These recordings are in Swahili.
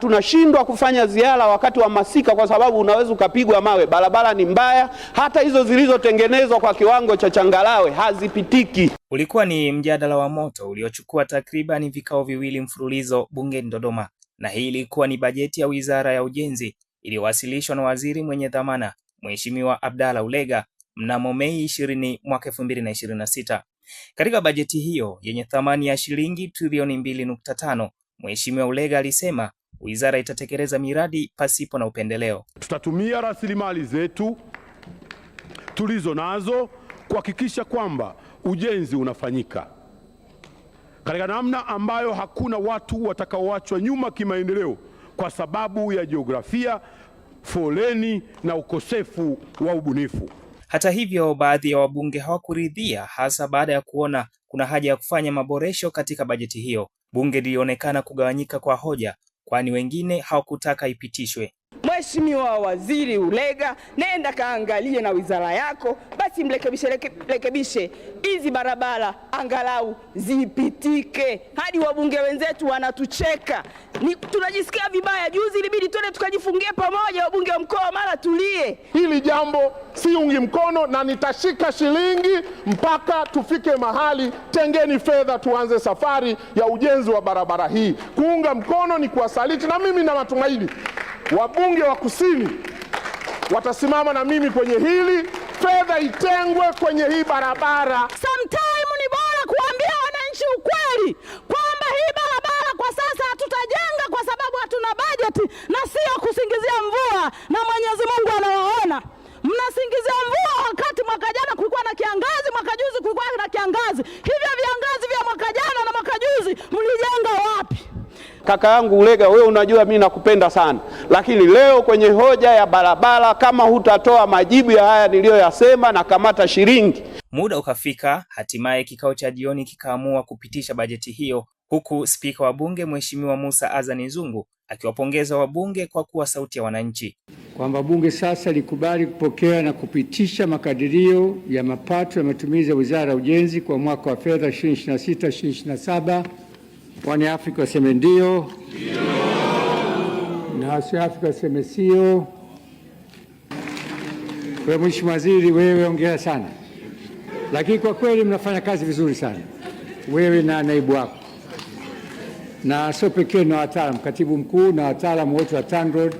Tunashindwa kufanya ziara wakati wa masika kwa sababu unaweza ukapigwa mawe, barabara ni mbaya, hata hizo zilizotengenezwa kwa kiwango cha changarawe hazipitiki. Ulikuwa ni mjadala wa moto uliochukua takriban vikao viwili mfululizo bungeni Dodoma, na hii ilikuwa ni bajeti ya Wizara ya Ujenzi iliyowasilishwa na waziri mwenye dhamana Mheshimiwa Abdalla Ulega mnamo Mei 20 mwaka 2026. Katika bajeti hiyo yenye thamani ya shilingi trilioni 2.5, Mheshimiwa Ulega alisema wizara itatekeleza miradi pasipo na upendeleo. Tutatumia rasilimali zetu tulizo nazo kuhakikisha kwamba ujenzi unafanyika katika namna ambayo hakuna watu watakaoachwa nyuma kimaendeleo kwa sababu ya jiografia, foleni na ukosefu wa ubunifu. Hata hivyo, baadhi ya wabunge hawakuridhia, hasa baada ya kuona kuna haja ya kufanya maboresho katika bajeti hiyo. Bunge lilionekana kugawanyika kwa hoja, kwani wengine hawakutaka ipitishwe. Mheshimiwa Waziri Ulega, nenda kaangalie na wizara yako, basi mrekebishe hizi barabara angalau zipitike. Hadi wabunge wenzetu wanatucheka. Tunajisikia vibaya. Juzi ilibidi twende tukajifungie pamoja wabunge wa mkoa Mara tulie. Hili jambo siungi mkono na nitashika shilingi mpaka tufike mahali. Tengeni fedha tuanze safari ya ujenzi wa barabara hii. Kuunga mkono ni kuwasaliti, na mimi na matumaini wabunge wa kusini watasimama na mimi kwenye hili. Fedha itengwe kwenye hii barabara. Sometime ni bora kuambia wananchi ukweli kwamba hii barabara kwa sasa hatutajenga kwa sababu hatuna bajeti, na sio kusingizia mvua, na Mwenyezi Mungu anawaona. Mnasingizia mvua wakati mwaka jana kulikuwa na kiangazi, mwaka juzi kulikuwa na kiangazi. Hivyo viangazi vya mwaka jana na mwaka juzi mlijenga wapi? Kaka yangu Ulega, wewe unajua mimi nakupenda sana, lakini leo kwenye hoja ya barabara kama hutatoa majibu ya haya niliyoyasema na kamata shilingi. Muda ukafika, hatimaye kikao cha jioni kikaamua kupitisha bajeti hiyo, huku spika wa bunge Mheshimiwa Musa Azani Zungu akiwapongeza wabunge kwa kuwa sauti ya wananchi, kwamba bunge sasa likubali kupokea na kupitisha makadirio ya mapato ya matumizi ya Wizara ya Ujenzi kwa mwaka wa fedha 2026/2027. Wani Afrika waseme ndio, na wasio Afrika waseme sio. Kwa Mheshimiwa Waziri, wewe ongea sana, lakini kwa kweli mnafanya kazi vizuri sana, wewe na naibu wako, na sio pekee na wataalamu, katibu mkuu na wataalamu wote wa TANROADS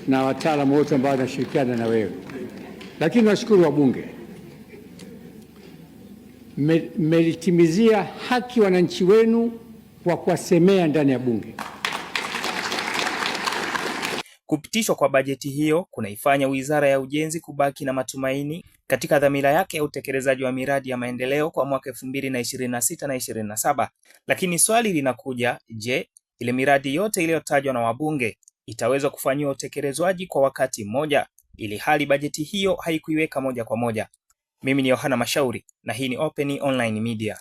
na wataalamu wote ambao wanashirikiana na wewe. Lakini washukuru wabunge, mmelitimizia haki wananchi wenu kwa kuwasemea ndani ya bunge. Kupitishwa kwa bajeti hiyo kunaifanya Wizara ya Ujenzi kubaki na matumaini katika dhamira yake ya utekelezaji wa miradi ya maendeleo kwa mwaka 2026 na 27. Lakini swali linakuja, je, ile miradi yote iliyotajwa na wabunge itaweza kufanyiwa utekelezwaji kwa wakati mmoja, ili hali bajeti hiyo haikuiweka moja kwa moja? Mimi ni Yohana Mashauri na hii ni Open Online Media.